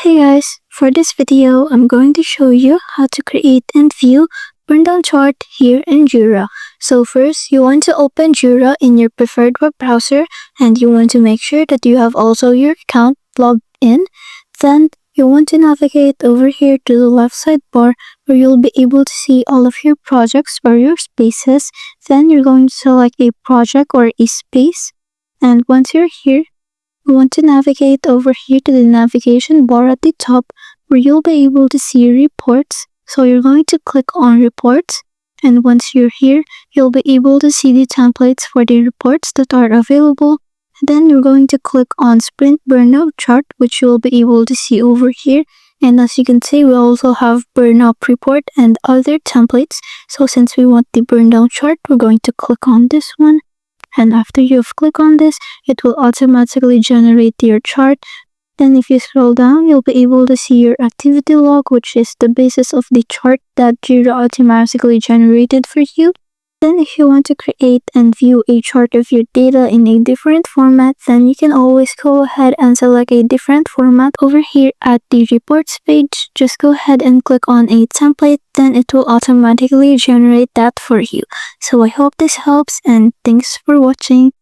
Hey guys, for this video, I'm going to show you how to create and view Burndown chart here in Jira. So first, you want to open Jira in your preferred web browser and you want to make sure that you have also your account logged in. Then you want to navigate over here to the left sidebar where you'll be able to see all of your projects or your spaces. Then you're going to select a project or a space. And once you're here, you want to navigate over here to the navigation bar at the top where you'll be able to see reports. So you're going to click on reports, and once you're here, you'll be able to see the templates for the reports that are available. Then you're going to click on sprint burnout chart, which you'll be able to see over here. And as you can see, we also have burnout report and other templates. So since we want the burndown chart, we're going to click on this one. And after you've clicked on this, it will automatically generate your chart. Then if you scroll down, you'll be able to see your activity log, which is the basis of the chart that Jira automatically generated for you. Then if you want to create and view a chart of your data in a different format, then you can always go ahead and select a different format over here at the reports page. Just go ahead and click on a template, then it will automatically generate that for you. So I hope this helps and thanks for watching.